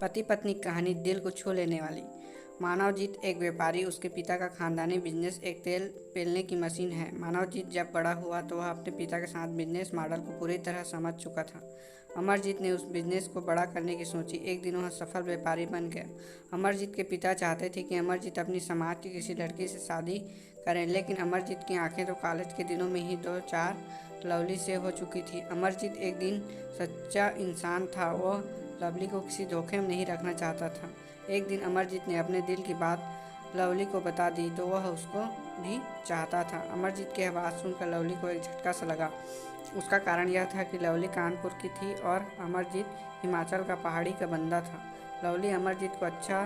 पति पत्नी की कहानी दिल को छू लेने वाली। मानवजीत एक व्यापारी, उसके पिता का खानदानी बिजनेस एक तेल पेलने की मशीन है। मानवजीत जब बड़ा हुआ तो वह अपने पिता के साथ बिजनेस मॉडल को पूरी तरह समझ चुका था। अमरजीत ने उस बिजनेस को बड़ा करने की सोची। एक दिन वह सफल व्यापारी बन गया। अमरजीत के पिता चाहते थे कि अमरजीत अपनी समाज की किसी लड़की से शादी करें, लेकिन अमरजीत की आंखें तो कॉलेज के दिनों में ही दो चार लवली से हो चुकी थी। अमरजीत एक दिन सच्चा इंसान था। वह लवली को किसी धोखे में नहीं रखना चाहता था। एक दिन अमरजीत ने अपने दिल की बात लवली को बता दी तो वह उसको भी चाहता था। अमरजीत की बात सुनकर लवली को एक झटका सा लगा। उसका कारण यह था कि लवली कानपुर की थी और अमरजीत हिमाचल का पहाड़ी का बंदा था। लवली अमरजीत को अच्छा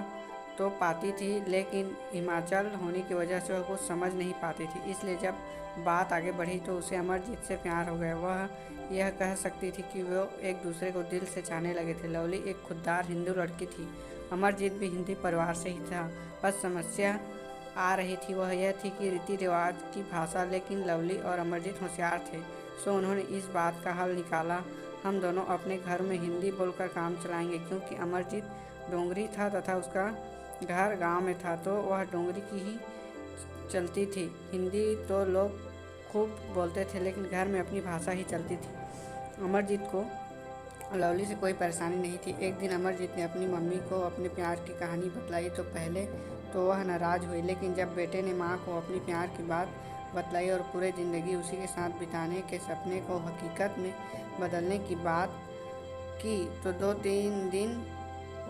तो पाती थी, लेकिन हिमाचल होने की वजह से वह कुछ समझ नहीं पाती थी। इसलिए जब बात आगे बढ़ी तो उसे अमरजीत से प्यार हो गया। वह यह कह सकती थी कि वो एक दूसरे को दिल से चाहने लगे थे। लवली एक खुददार हिंदू लड़की थी। अमरजीत भी हिंदी परिवार से ही था। बस समस्या आ रही थी वह यह थी कि रीति रिवाज की भाषा। लेकिन लवली और अमरजीत होशियार थे, सो उन्होंने इस बात का हल निकाला। हम दोनों अपने घर में हिंदी बोलकर काम चलाएंगे। क्योंकि अमरजीत डोंगरी था तथा उसका घर गांव में था, तो वह डोंगरी की ही चलती थी। हिंदी तो लोग खूब बोलते थे, लेकिन घर में अपनी भाषा ही चलती थी। अमरजीत को लवली से कोई परेशानी नहीं थी। एक दिन अमरजीत ने अपनी मम्मी को अपने प्यार की कहानी बतलाई तो पहले तो वह नाराज़ हुई, लेकिन जब बेटे ने माँ को अपनी प्यार की बात बतलाई और पूरे ज़िंदगी उसी के साथ बिताने के सपने को हकीकत में बदलने की बात की तो 2-3 दिन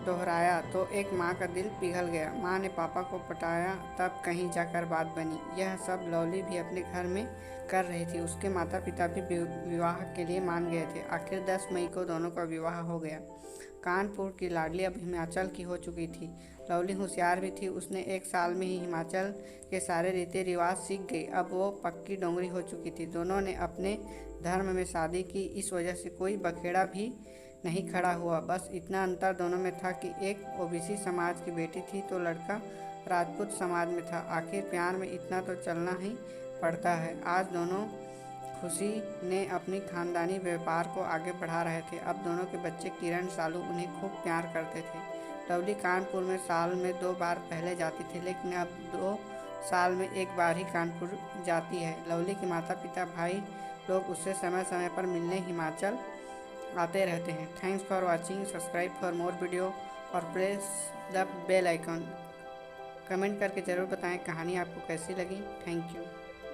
दोहराया तो एक माँ का दिल पिघल गया। माँ ने पापा को पटाया, तब कहीं जाकर बात बनी। यह सब लवली भी अपने घर में कर रही थी। उसके माता पिता भी विवाह के लिए मान गए थे। आखिर 10 मई को दोनों का विवाह हो गया। कानपुर की लाडली अब हिमाचल की हो चुकी थी। लवली होशियार भी थी। उसने 1 साल में ही हिमाचल के सारे रीति रिवाज सीख गई। अब वो पक्की डोंगरी हो चुकी थी। दोनों ने अपने धर्म में शादी की। इस वजह से कोई बखेड़ा भी नहीं खड़ा हुआ। बस इतना अंतर दोनों में था कि एक ओबीसी समाज की बेटी थी तो लड़का राजपूत समाज में था। आखिर प्यार में इतना तो चलना ही पड़ता है। आज दोनों खुशी ने अपनी खानदानी व्यापार को आगे बढ़ा रहे थे। अब दोनों के बच्चे किरण सालू उन्हें खूब प्यार करते थे। लवली कानपुर में साल में 2 बार पहले जाती थी, लेकिन अब 2 साल में 1 बार ही कानपुर जाती है। लवली के माता पिता भाई लोग उससे समय समय पर मिलने हिमाचल आते रहते हैं। Thanks for watching. Subscribe for more video और press the bell icon. Comment करके ज़रूर बताएं कहानी आपको कैसी लगी। Thank you.